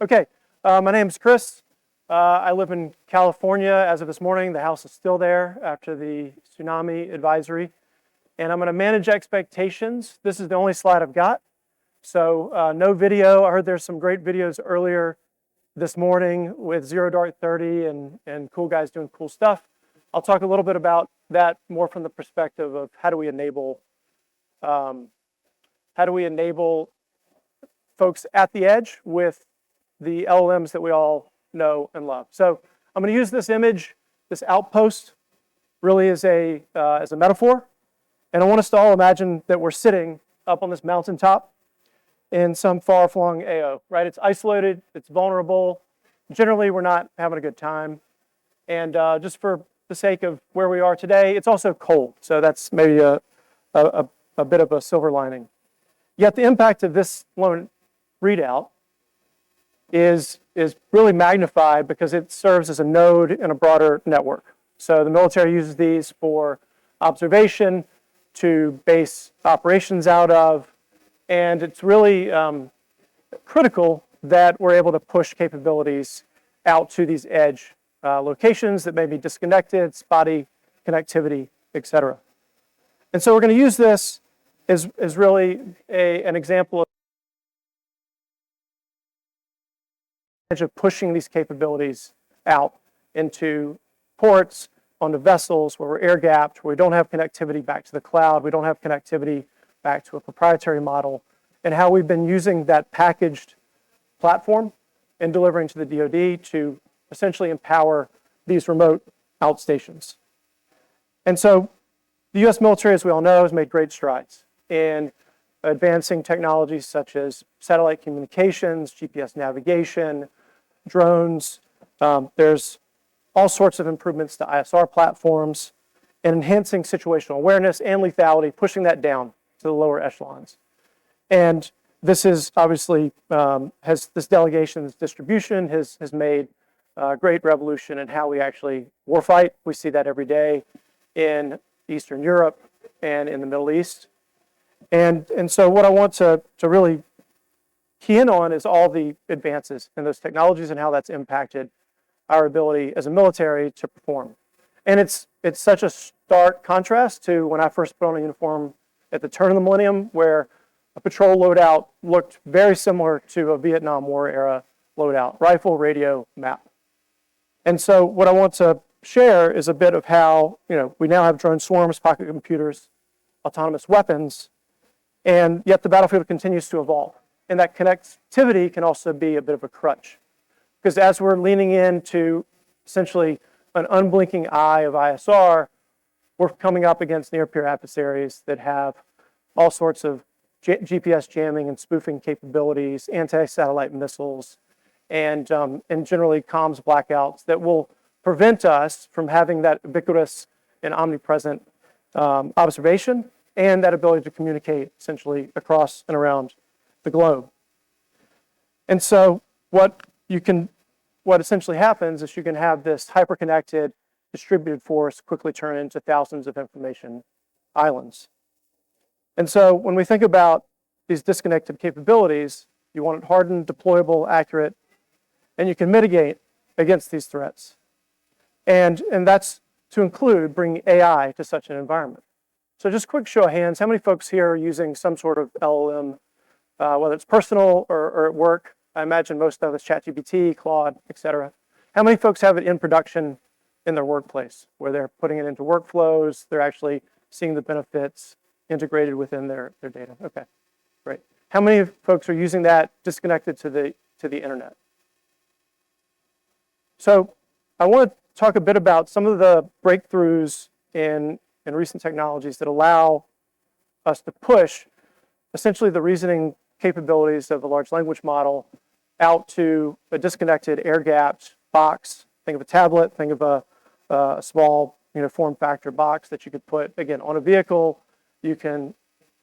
Okay, my name is Chris. I live in California as of this morning. The house is still there after the tsunami advisory. And I'm going to manage expectations. This is the only slide I've got. So no video. I heard there's some great videos earlier this morning with Zero Dark 30 and cool guys doing cool stuff. I'll talk a little bit about that more from the perspective of how do we enable folks at the edge with the LLMs that we all know and love. So I'm going to use this image, this outpost, really as a metaphor. And I want us to all imagine that we're sitting up on this mountaintop in some far-flung AO, right? It's isolated, it's vulnerable. Generally, we're not having a good time. And just for the sake of where we are today, it's also cold. So that's maybe a bit of a silver lining. Yet the impact of this lone readout is really magnified because it serves as a node in a broader network. So the military uses these for observation, to base operations out of, and it's really critical that we're able to push capabilities out to these edge locations that may be disconnected, spotty connectivity, etc. And so we're going to use this as really an example of pushing these capabilities out into ports, onto vessels where we're air-gapped, where we don't have connectivity back to the cloud, we don't have connectivity back to a proprietary model, and how we've been using that packaged platform and delivering to the DoD to essentially empower these remote outstations. And so the US military, as we all know, has made great strides in advancing technologies such as satellite communications, GPS navigation, drones. There's all sorts of improvements to ISR platforms and enhancing situational awareness and lethality, pushing that down to the lower echelons. And this is obviously, this delegation, this distribution has made a great revolution in how we actually warfight. We see that every day in Eastern Europe and in the Middle East. And so what I want to really key in on is all the advances in those technologies and how that's impacted our ability as a military to perform. And it's such a stark contrast to when I first put on a uniform at the turn of the millennium, where a patrol loadout looked very similar to a Vietnam War era loadout, rifle, radio, map. And so what I want to share is a bit of how, we now have drone swarms, pocket computers, autonomous weapons, and yet the battlefield continues to evolve. And that connectivity can also be a bit of a crutch. Because as we're leaning into essentially an unblinking eye of ISR, we're coming up against near-peer adversaries that have all sorts of GPS jamming and spoofing capabilities, anti-satellite missiles, and generally comms blackouts that will prevent us from having that ubiquitous and omnipresent observation and that ability to communicate essentially across and around the globe. And so what essentially happens is you can have this hyper-connected distributed force quickly turn into thousands of information islands. And so when we think about these disconnected capabilities, you want it hardened, deployable, accurate, and you can mitigate against these threats. And that's to include bringing AI to such an environment. So just quick show of hands, how many folks here are using some sort of LLM, whether it's personal or at work? I imagine most of us, ChatGPT, Claude, et cetera. How many folks have it in production in their workplace, where they're putting it into workflows, they're actually seeing the benefits integrated within their data? Okay, great. How many folks are using that disconnected to the internet? So I want to talk a bit about some of the breakthroughs in recent technologies that allow us to push essentially the reasoning capabilities of a large language model out to a disconnected, air-gapped box. Think of a tablet, think of a small form factor box that you could put, again, on a vehicle. You can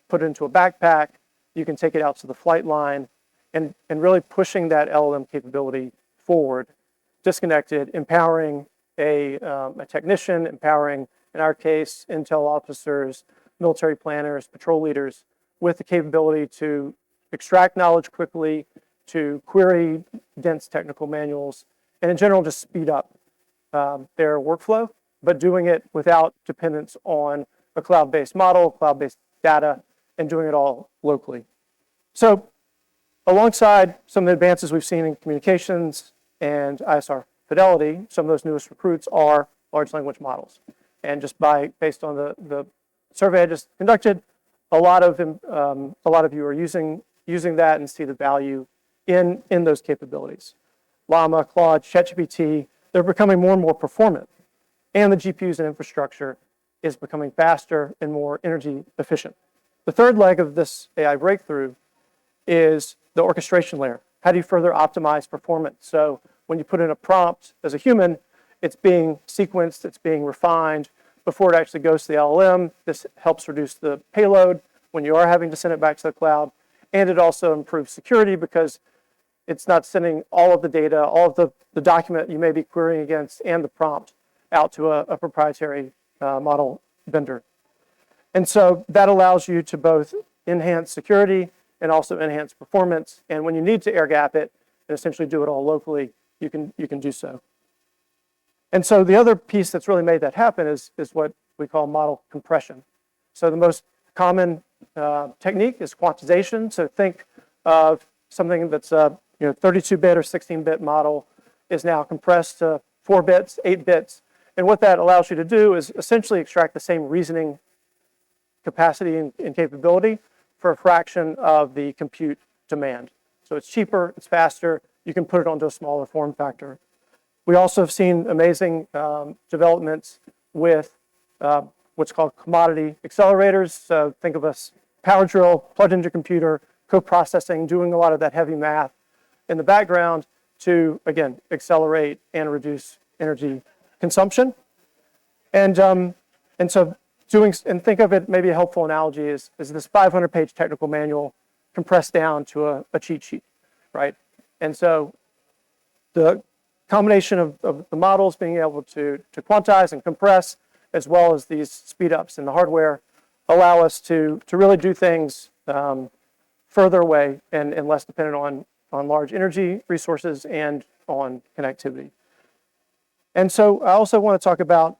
put it into a backpack. You can take it out to the flight line and really pushing that LLM capability forward, disconnected, empowering a technician, empowering, in our case, intel officers, military planners, patrol leaders, with the capability to extract knowledge quickly, to query dense technical manuals, and in general just speed up their workflow, but doing it without dependence on a cloud-based model, cloud-based data, and doing it all locally. So alongside some of the advances we've seen in communications and ISR fidelity, some of those newest recruits are large language models. And just based on the survey I just conducted, a lot of you are using that and see the value in those capabilities. Llama, Claude, ChatGPT, they're becoming more and more performant. And the GPUs and infrastructure is becoming faster and more energy efficient. The third leg of this AI breakthrough is the orchestration layer. How do you further optimize performance? So when you put in a prompt as a human, it's being sequenced, it's being refined before it actually goes to the LLM. This helps reduce the payload when you are having to send it back to the cloud. And it also improves security because it's not sending all of the data, all of the document you may be querying against and the prompt out to a proprietary model vendor. And so that allows you to both enhance security and also enhance performance. And when you need to air gap it and essentially do it all locally, you can do so. And so the other piece that's really made that happen is what we call model compression. So the most common technique is quantization. So think of something that's a 32-bit or 16-bit model is now compressed to 4 bits, 8 bits. And what that allows you to do is essentially extract the same reasoning capacity and capability for a fraction of the compute demand. So it's cheaper, it's faster, you can put it onto a smaller form factor. We also have seen amazing developments with what's called commodity accelerators. So think of a power drill, plugged into your computer, co-processing, doing a lot of that heavy math in the background to, again, accelerate and reduce energy consumption. And so think of it, maybe a helpful analogy is this 500-page technical manual compressed down to a cheat sheet, right? And so the combination of the models being able to quantize and compress, as well as these speed ups in the hardware, allow us to really do things further away and less dependent on large energy resources and on connectivity. And so I also want to talk about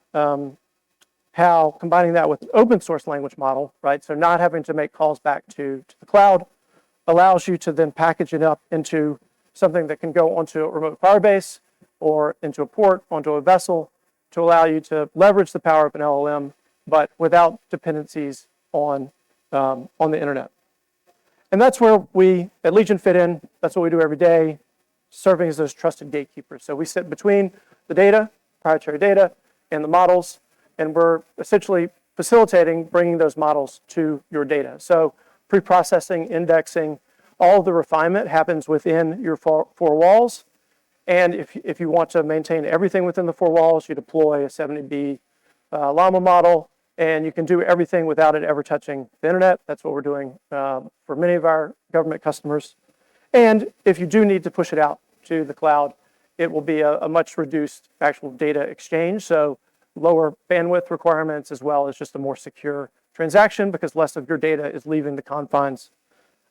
how combining that with an open source language model, right? So not having to make calls back to the cloud allows you to then package it up into something that can go onto a remote Firebase or into a port, onto a vessel, to allow you to leverage the power of an LLM, but without dependencies on the internet. And that's where we at Legion fit in. That's what we do every day, serving as those trusted gatekeepers. So we sit between the data, proprietary data, and the models, and we're essentially facilitating bringing those models to your data. So pre-processing, indexing, all of the refinement happens within your four walls. And if you want to maintain everything within the 4 walls, you deploy a 70B Llama model, and you can do everything without it ever touching the internet. That's what we're doing for many of our government customers. And if you do need to push it out to the cloud, it will be a much reduced actual data exchange, so lower bandwidth requirements, as well as just a more secure transaction because less of your data is leaving the confines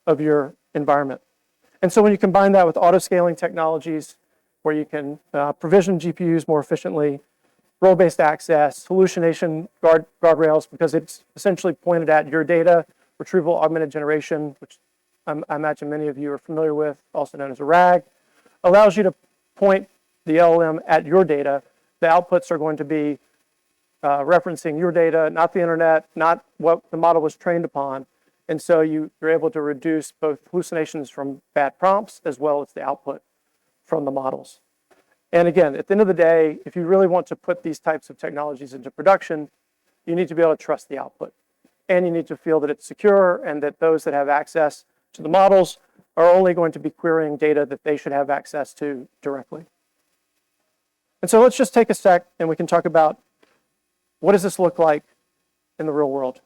of your environment. And so when you combine that with auto-scaling technologies, where you can provision GPUs more efficiently, role-based access, hallucination guardrails, because it's essentially pointed at your data, retrieval augmented generation, which I imagine many of you are familiar with, also known as a RAG, allows you to point the LLM at your data. The outputs are going to be referencing your data, not the internet, not what the model was trained upon. And so you're able to reduce both hallucinations from bad prompts as well as the output from the models. And again, at the end of the day, if you really want to put these types of technologies into production, you need to be able to trust the output. And you need to feel that it's secure and that those that have access to the models are only going to be querying data that they should have access to directly. And so let's just take a sec and we can talk about what does this look like in the real world.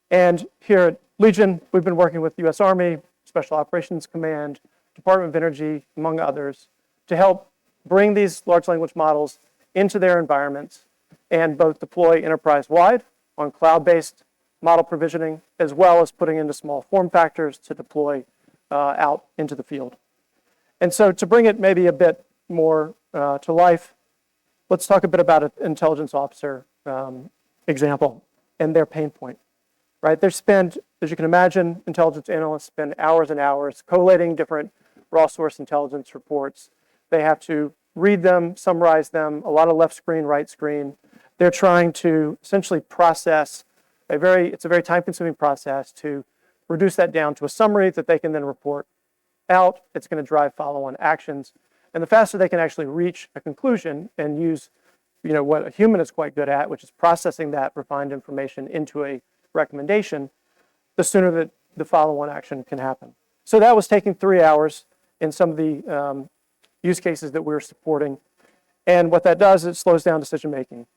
And here at Legion, we've been working with the US Army, Special Operations Command, Department of Energy, among others, to help bring these large language models into their environments and both deploy enterprise-wide on cloud-based model provisioning, as well as putting into small form factors to deploy out into the field. And so to bring it maybe a bit more to life, let's talk a bit about an intelligence officer example and their pain point, right? They spend, as you can imagine, intelligence analysts spend hours and hours collating different raw source intelligence reports. They have to read them, summarize them, a lot of left screen, right screen. They're trying to essentially process it's a very time-consuming process to reduce that down to a summary that they can then report out. It's going to drive follow-on actions. And the faster they can actually reach a conclusion and use what a human is quite good at, which is processing that refined information into a recommendation, the sooner that the follow-on action can happen. So that was taking 3 hours in some of the use cases that we were supporting. And what that does is it slows down decision-making.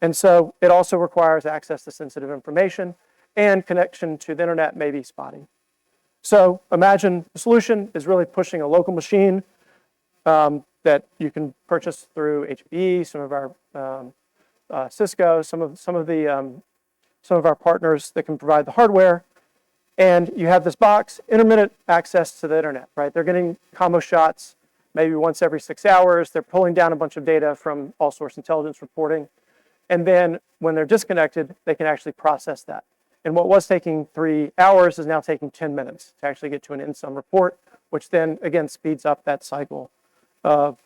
And so it also requires access to sensitive information, and connection to the internet may be spotty. So imagine the solution is really pushing a local machine that you can purchase through HPE, some of our Cisco, some of our partners that can provide the hardware. And you have this box, intermittent access to the internet, right? They're getting combo shots maybe once every 6 hours. They're pulling down a bunch of data from all source intelligence reporting. And then when they're disconnected, they can actually process that. And what was taking 3 hours is now taking 10 minutes to actually get to an in-sum report, which then, again, speeds up that cycle of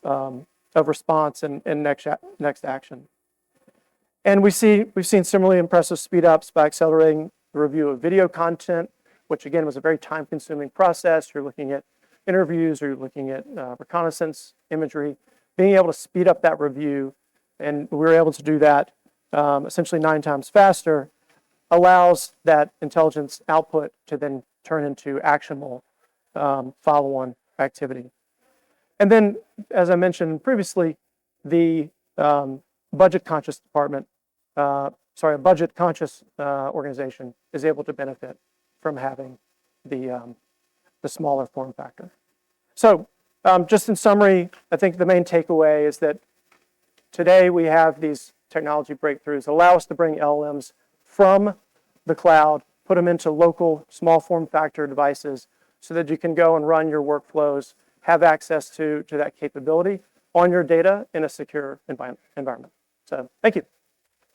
response and next action. And we've seen similarly impressive speed ups by accelerating the review of video content, which again was a very time-consuming process. You're looking at interviews, or you're looking at reconnaissance imagery. Being able to speed up that review, and we were able to do that essentially 9 times faster, allows that intelligence output to then turn into actionable follow-on activity. And then, as I mentioned previously, the budget-conscious department, a budget-conscious organization is able to benefit from having the smaller form factor. So, just in summary, I think the main takeaway is that today we have these technology breakthroughs that allow us to bring LLMs from the cloud, put them into local small form factor devices so that you can go and run your workflows, have access to that capability on your data in a secure environment. So thank you.